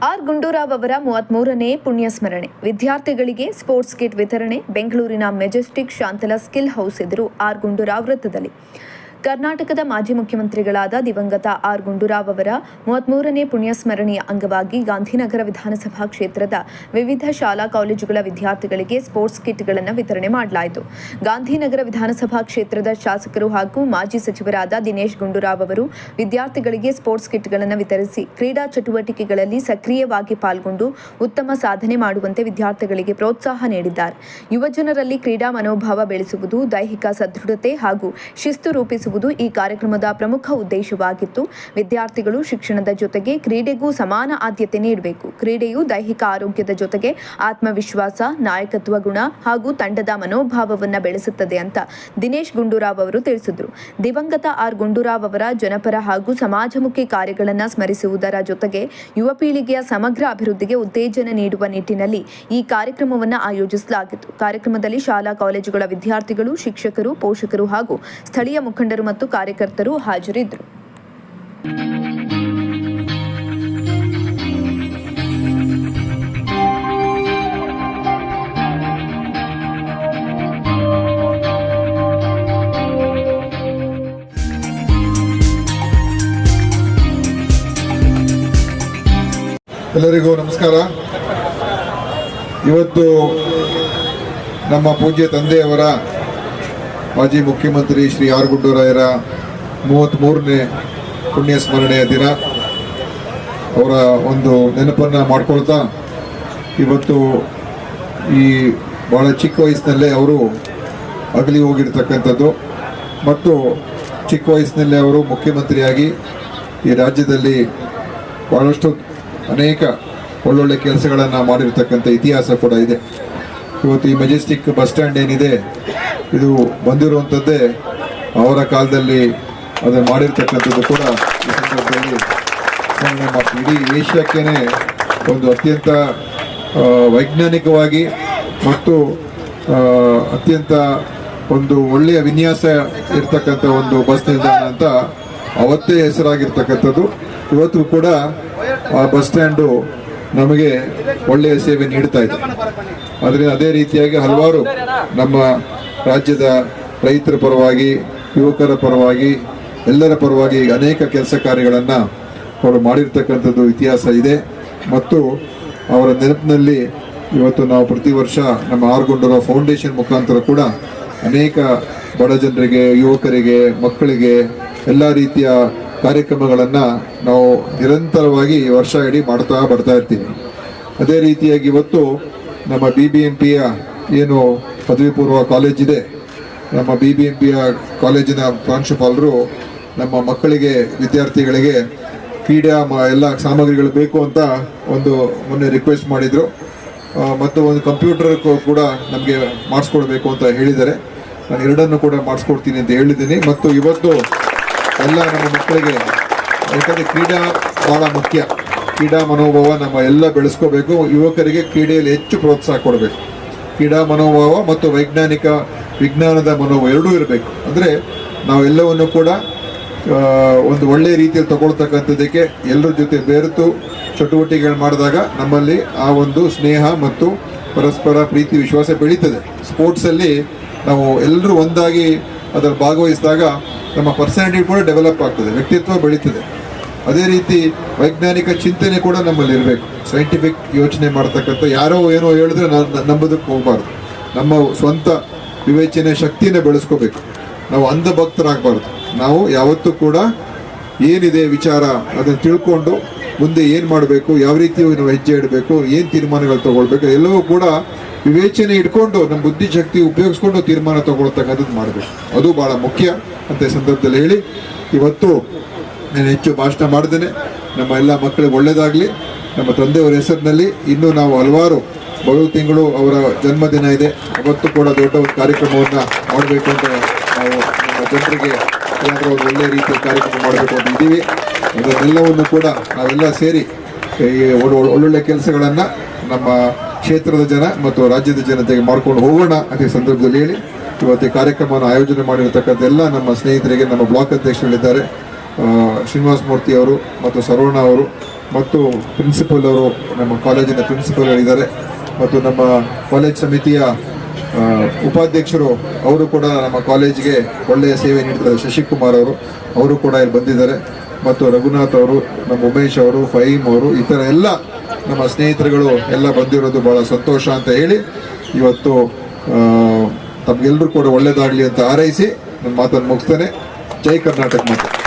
R Gundu Rao ಅವರ 33ನೇ ಪುಣ್ಯಸ್ಮರಣೆ. ವಿದ್ಯಾರ್ಥಿಗಳಿಗೆ ಸ್ಪೋರ್ಟ್ಸ್ ಕಿಟ್ ವಿತರಣೆ. ಬೆಂಗಳೂರಿನ ಮೆಜೆಸ್ಟಿಕ್ ಶಾಂತಲಾ ಸ್ಕಿಲ್ ಹೌಸ್ ಎದುರು ಆರ್ ಗುಂಡೂರಾವ್ ವೃತ್ತದಲ್ಲಿ. ಕರ್ನಾಟಕದ ಮಾಜಿ ಮುಖ್ಯಮಂತ್ರಿಗಳಾದ ದಿವಂಗತ ಆರ್ ಗುಂಡೂರಾವ್ ಅವರ 33ನೇ ಪುಣ್ಯಸ್ಮರಣೆಯ ಅಂಗವಾಗಿ ಗಾಂಧಿನಗರ ವಿಧಾನಸಭಾ ಕ್ಷೇತ್ರದ ವಿವಿಧ ಶಾಲಾ ಕಾಲೇಜುಗಳ ವಿದ್ಯಾರ್ಥಿಗಳಿಗೆ ಸ್ಪೋರ್ಟ್ಸ್ ಕಿಟ್ಗಳನ್ನು ವಿತರಣೆ ಮಾಡಲಾಯಿತು. ಗಾಂಧಿನಗರ ವಿಧಾನಸಭಾ ಕ್ಷೇತ್ರದ ಶಾಸಕರು ಹಾಗೂ ಮಾಜಿ ಸಚಿವರಾದ ದಿನೇಶ್ ಗುಂಡೂರಾವ್ ಅವರು ವಿದ್ಯಾರ್ಥಿಗಳಿಗೆ ಸ್ಪೋರ್ಟ್ಸ್ ಕಿಟ್ಗಳನ್ನು ವಿತರಿಸಿ ಕ್ರೀಡಾ ಚಟುವಟಿಕೆಗಳಲ್ಲಿ ಸಕ್ರಿಯವಾಗಿ ಪಾಲ್ಗೊಂಡು ಉತ್ತಮ ಸಾಧನೆ ಮಾಡುವಂತೆ ವಿದ್ಯಾರ್ಥಿಗಳಿಗೆ ಪ್ರೋತ್ಸಾಹ ನೀಡಿದ್ದಾರೆ. ಯುವಜನರಲ್ಲಿ ಕ್ರೀಡಾ ಮನೋಭಾವ ಬೆಳೆಸುವುದು, ದೈಹಿಕ ಸದೃಢತೆ ಹಾಗೂ ಶಿಸ್ತು ರೂಪಿಸುವುದು ಈ ಕಾರ್ಯಕ್ರಮದ ಪ್ರಮುಖ ಉದ್ದೇಶವಾಗಿತ್ತು. ವಿದ್ಯಾರ್ಥಿಗಳು ಶಿಕ್ಷಣದ ಜೊತೆಗೆ ಕ್ರೀಡೆಗೂ ಸಮಾನ ಆದ್ಯತೆ ನೀಡಬೇಕು. ಕ್ರೀಡೆಯು ದೈಹಿಕ ಆರೋಗ್ಯದ ಜೊತೆಗೆ ಆತ್ಮವಿಶ್ವಾಸ, ನಾಯಕತ್ವ ಗುಣ ಹಾಗೂ ತಂಡದ ಮನೋಭಾವವನ್ನು ಬೆಳೆಸುತ್ತದೆ ಅಂತ ದಿನೇಶ್ ಗುಂಡೂರಾವ್ ಅವರು ತಿಳಿಸಿದರು. ದಿವಂಗತ ಆರ್ ಗುಂಡೂರಾವ್ ಅವರ ಜನಪರ ಹಾಗೂ ಸಮಾಜಮುಖಿ ಕಾರ್ಯಗಳನ್ನು ಸ್ಮರಿಸುವುದರ ಜೊತೆಗೆ ಯುವ ಪೀಳಿಗೆಯ ಸಮಗ್ರ ಅಭಿವೃದ್ಧಿಗೆ ಉತ್ತೇಜನ ನೀಡುವ ನಿಟ್ಟಿನಲ್ಲಿ ಈ ಕಾರ್ಯಕ್ರಮವನ್ನು ಆಯೋಜಿಸಲಾಗಿತ್ತು. ಕಾರ್ಯಕ್ರಮದಲ್ಲಿ ಶಾಲಾ ಕಾಲೇಜುಗಳ ವಿದ್ಯಾರ್ಥಿಗಳು, ಶಿಕ್ಷಕರು, ಪೋಷಕರು ಹಾಗೂ ಸ್ಥಳೀಯ ಮುಖಂಡರು ಮತ್ತು ಕಾರ್ಯಕರ್ತರು ಹಾಜರಿದ್ದರು. ಎಲ್ಲರಿಗೂ ನಮಸ್ಕಾರ. ಇವತ್ತು ನಮ್ಮ ಪೂಜ್ಯ ತಂದೆಯವರ ಮಾಜಿ ಮುಖ್ಯಮಂತ್ರಿ ಶ್ರೀ ಆರ್ ಗುಂಡೂರಾಯರ 33ನೇ ಪುಣ್ಯ ಸ್ಮರಣೆಯ ದಿನ. ಅವರ ಒಂದು ನೆನಪನ್ನು ಮಾಡ್ಕೊಳ್ತಾ ಇವತ್ತು ಈ ಬಹಳ ಚಿಕ್ಕ ವಯಸ್ಸಿನಲ್ಲೇ ಅವರು ಅಗಲಿ ಹೋಗಿರ್ತಕ್ಕಂಥದ್ದು ಮತ್ತು ಚಿಕ್ಕ ವಯಸ್ಸಿನಲ್ಲೇ ಅವರು ಮುಖ್ಯಮಂತ್ರಿಯಾಗಿ ಈ ರಾಜ್ಯದಲ್ಲಿ ಬಹಳಷ್ಟು ಅನೇಕ ಒಳ್ಳೊಳ್ಳೆ ಕೆಲಸಗಳನ್ನು ಮಾಡಿರ್ತಕ್ಕಂಥ ಇತಿಹಾಸ ಕೂಡ ಇದೆ. ಇವತ್ತು ಈ ಮೆಜೆಸ್ಟಿಕ್ ಬಸ್ ಸ್ಟ್ಯಾಂಡ್ ಏನಿದೆ, ಇದು ಬಂದಿರುವಂಥದ್ದೇ ಅವರ ಕಾಲದಲ್ಲಿ ಅದನ್ನು ಮಾಡಿರ್ತಕ್ಕಂಥದ್ದು ಕೂಡ ಈ ಸಂದರ್ಭದಲ್ಲಿ ಸ್ಮರಣೆ ಮಾಡ್ತೀವಿ. ಇಡೀ ಏಷ್ಯಾಕ್ಕೇನೆ ಒಂದು ಅತ್ಯಂತ ವೈಜ್ಞಾನಿಕವಾಗಿ ಮತ್ತು ಅತ್ಯಂತ ಒಂದು ಒಳ್ಳೆಯ ವಿನ್ಯಾಸ ಇರ್ತಕ್ಕಂಥ ಒಂದು ಬಸ್ ನಿಲ್ದಾಣ ಅಂತ ಅವತ್ತೇ ಹೆಸರಾಗಿರ್ತಕ್ಕಂಥದ್ದು. ಇವತ್ತು ಕೂಡ ಆ ಬಸ್ ಸ್ಟ್ಯಾಂಡು ನಮಗೆ ಒಳ್ಳೆಯ ಸೇವೆ ನೀಡ್ತಾ ಇದೆ. ಅದರಿಂದ ಅದೇ ರೀತಿಯಾಗಿ ಹಲವಾರು ನಮ್ಮ ರಾಜ್ಯದ ರೈತರ ಪರವಾಗಿ, ಯುವಕರ ಪರವಾಗಿ, ಎಲ್ಲರ ಪರವಾಗಿ ಅನೇಕ ಕೆಲಸ ಕಾರ್ಯಗಳನ್ನು ಅವರು ಮಾಡಿರ್ತಕ್ಕಂಥದ್ದು ಇತಿಹಾಸ ಇದೆ. ಮತ್ತು ಅವರ ನೆನಪಿನಲ್ಲಿ ಇವತ್ತು ನಾವು ಪ್ರತಿ ವರ್ಷ ನಮ್ಮ ಆರ್ ಗುಂಡೂರಾವ್ ಫೌಂಡೇಶನ್ ಮುಖಾಂತರ ಕೂಡ ಅನೇಕ ಬಡ ಜನರಿಗೆ, ಯುವಕರಿಗೆ, ಮಕ್ಕಳಿಗೆ ಎಲ್ಲ ರೀತಿಯ ಕಾರ್ಯಕ್ರಮಗಳನ್ನು ನಾವು ನಿರಂತರವಾಗಿ ವರ್ಷ ಇಡೀ ಮಾಡ್ತಾ ಬರ್ತಾ ಇರ್ತೀವಿ. ಅದೇ ರೀತಿಯಾಗಿ ಇವತ್ತು ನಮ್ಮ BBMPಯ ಏನು ಪದವಿ ಪೂರ್ವ ಕಾಲೇಜಿದೆ, ನಮ್ಮ BBMPಯ ಕಾಲೇಜಿನ ಪ್ರಾಂಶುಪಾಲರು ನಮ್ಮ ಮಕ್ಕಳಿಗೆ, ವಿದ್ಯಾರ್ಥಿಗಳಿಗೆ ಕ್ರೀಡಾ ಎಲ್ಲ ಸಾಮಗ್ರಿಗಳು ಬೇಕು ಅಂತ ಒಂದು ಮೊನ್ನೆ ರಿಕ್ವೆಸ್ಟ್ ಮಾಡಿದರು. ಮತ್ತು ಒಂದು ಕಂಪ್ಯೂಟರ್ ಕೂಡ ನಮಗೆ ಮಾಡಿಸ್ಕೊಡ್ಬೇಕು ಅಂತ ಹೇಳಿದ್ದಾರೆ. ನಾನು ಎರಡನ್ನು ಕೂಡ ಮಾಡಿಸ್ಕೊಡ್ತೀನಿ ಅಂತ ಹೇಳಿದ್ದೀನಿ. ಮತ್ತು ಇವತ್ತು ಎಲ್ಲ ನಮ್ಮ ಮಕ್ಕಳಿಗೆ, ಯಾಕಂದರೆ ಕ್ರೀಡಾ ಭಾಳ ಮುಖ್ಯ, ಕ್ರೀಡಾ ಮನೋಭಾವ ನಮ್ಮ ಎಲ್ಲ ಬೆಳೆಸ್ಕೋಬೇಕು. ಯುವಕರಿಗೆ ಕ್ರೀಡೆಯಲ್ಲಿ ಹೆಚ್ಚು ಪ್ರೋತ್ಸಾಹ ಕೊಡಬೇಕು. ಕ್ರೀಡಾ ಮನೋಭಾವ ಮತ್ತು ವಿಜ್ಞಾನದ ಮನೋಭಾವ ಎರಡೂ ಇರಬೇಕು. ಅಂದರೆ ನಾವೆಲ್ಲವನ್ನು ಕೂಡ ಒಂದು ಒಳ್ಳೆಯ ರೀತಿಯಲ್ಲಿ ತಗೊಳ್ತಕ್ಕಂಥದ್ದಕ್ಕೆ ಎಲ್ಲರ ಜೊತೆ ಬೆರೆತು ಚಟುವಟಿಕೆಗಳು ಮಾಡಿದಾಗ ನಮ್ಮಲ್ಲಿ ಆ ಒಂದು ಸ್ನೇಹ ಮತ್ತು ಪರಸ್ಪರ ಪ್ರೀತಿ ವಿಶ್ವಾಸ ಬೆಳೀತದೆ. ಸ್ಪೋರ್ಟ್ಸಲ್ಲಿ ನಾವು ಎಲ್ಲರೂ ಒಂದಾಗಿ ಅದರಲ್ಲಿ ಭಾಗವಹಿಸಿದಾಗ ನಮ್ಮ ಪರ್ಸನಾಲಿಟಿ ಕೂಡ ಡೆವಲಪ್ ಆಗ್ತದೆ, ವ್ಯಕ್ತಿತ್ವ ಬೆಳೀತದೆ. ಅದೇ ರೀತಿ ವೈಜ್ಞಾನಿಕ ಚಿಂತನೆ ಕೂಡ ನಮ್ಮಲ್ಲಿ ಇರಬೇಕು. ಸೈಂಟಿಫಿಕ್ ಯೋಚನೆ ಮಾಡ್ತಕ್ಕಂಥ, ಯಾರೋ ಏನೋ ಹೇಳಿದ್ರೆ ನಂಬೋದಕ್ಕೆ ಹೋಗಬಾರ್ದು. ನಮ್ಮ ಸ್ವಂತ ವಿವೇಚನೆ ಶಕ್ತಿಯನ್ನು ಬೆಳೆಸ್ಕೋಬೇಕು. ನಾವು ಅಂಧಭಕ್ತರಾಗಬಾರ್ದು. ನಾವು ಯಾವತ್ತೂ ಕೂಡ ಏನಿದೆ ವಿಚಾರ ಅದನ್ನು ತಿಳ್ಕೊಂಡು ಮುಂದೆ ಏನು ಮಾಡಬೇಕು, ಯಾವ ರೀತಿ ನಾವು ಹೆಜ್ಜೆ ಇಡಬೇಕು, ಏನು ತೀರ್ಮಾನಗಳು ತಗೊಳ್ಬೇಕು, ಎಲ್ಲವೂ ಕೂಡ ವಿವೇಚನೆ ಇಟ್ಕೊಂಡು ನಮ್ಮ ಬುದ್ಧಿಶಕ್ತಿ ಉಪಯೋಗಿಸ್ಕೊಂಡು ತೀರ್ಮಾನ ತಗೊಳ್ತಕ್ಕಂಥದ್ದು ಮಾಡಬೇಕು. ಅದು ಭಾಳ ಮುಖ್ಯ ಅಂತ ಈ ಸಂದರ್ಭದಲ್ಲಿ ಹೇಳಿ, ಇವತ್ತು ನಾನು ಹೆಚ್ಚು ಭಾಷಣ ಮಾಡ್ದೇನೆ. ನಮ್ಮ ಎಲ್ಲ ಮಕ್ಕಳಿಗೆ ಒಳ್ಳೆಯದಾಗಲಿ. ನಮ್ಮ ತಂದೆಯವರ ಹೆಸರಿನಲ್ಲಿ ಇನ್ನೂ ನಾವು ಹಲವಾರು, ಬರುವ ತಿಂಗಳು ಅವರ ಜನ್ಮದಿನ ಇದೆ, ಅವತ್ತು ಕೂಡ ದೊಡ್ಡ ಒಂದು ಕಾರ್ಯಕ್ರಮವನ್ನು ಮಾಡಬೇಕು ಅಂತ ನಾವು ನಮ್ಮ ಜನರಿಗೆ ಏನಾದರೂ ಒಂದು ಒಳ್ಳೆಯ ರೀತಿಯ ಕಾರ್ಯಕ್ರಮ ಮಾಡಬೇಕು ಅಂತ ಇದ್ದೀವಿ. ಅದನ್ನೆಲ್ಲವನ್ನು ಕೂಡ ನಾವೆಲ್ಲ ಸೇರಿ ಈ ಒಳ್ಳೊಳ್ಳೆ ಕೆಲಸಗಳನ್ನು ನಮ್ಮ ಕ್ಷೇತ್ರದ ಜನ ಮತ್ತು ರಾಜ್ಯದ ಜನತೆಗೆ ಮಾಡ್ಕೊಂಡು ಹೋಗೋಣ ಅಂತ ಈ ಸಂದರ್ಭದಲ್ಲಿ ಹೇಳಿ, ಇವತ್ತು ಈ ಕಾರ್ಯಕ್ರಮವನ್ನು ಆಯೋಜನೆ ಮಾಡಿರತಕ್ಕಂಥ ಎಲ್ಲ ನಮ್ಮ ಸ್ನೇಹಿತರಿಗೆ, ನಮ್ಮ ಬ್ಲಾಕ್ ಅಧ್ಯಕ್ಷಗಳಿದ್ದಾರೆ ಶ್ರೀನಿವಾಸ ಮೂರ್ತಿ ಅವರು ಮತ್ತು ಸರ್ವಣ್ಣ ಅವರು, ಮತ್ತು ಪ್ರಿನ್ಸಿಪಲ್ ಅವರು, ನಮ್ಮ ಕಾಲೇಜಿನ ಪ್ರಿನ್ಸಿಪಲ್ ಇದ್ದಾರೆ, ಮತ್ತು ನಮ್ಮ ಕಾಲೇಜ್ ಸಮಿತಿಯ ಉಪಾಧ್ಯಕ್ಷರು ಅವರು ಕೂಡ ನಮ್ಮ ಕಾಲೇಜಿಗೆ ಒಳ್ಳೆಯ ಸೇವೆ ನೀಡಿದ್ದಾರೆ. ಶಶಿಕುಮಾರ್ ಅವರು ಕೂಡ ಇಲ್ಲಿ ಬಂದಿದ್ದಾರೆ, ಮತ್ತು ರಘುನಾಥ್ ಅವರು, ನಮ್ಮ ಉಮೇಶ್ ಅವರು, ಫಹೀಮ್ ಅವರು, ಇತರ ಎಲ್ಲ ನಮ್ಮ ಸ್ನೇಹಿತರುಗಳು ಎಲ್ಲ ಬಂದಿರೋದು ಬಹಳ ಸಂತೋಷ ಅಂತ ಹೇಳಿ ಇವತ್ತು ತಮ್ಗೆಲ್ಲರೂ ಕೂಡ ಒಳ್ಳೇದಾಗಲಿ ಅಂತ ಹಾರೈಸಿ ನನ್ನ ಮಾತನ್ನು ಮುಗಿಸ್ತೇನೆ. ಜೈ ಕರ್ನಾಟಕ ಮಾತು.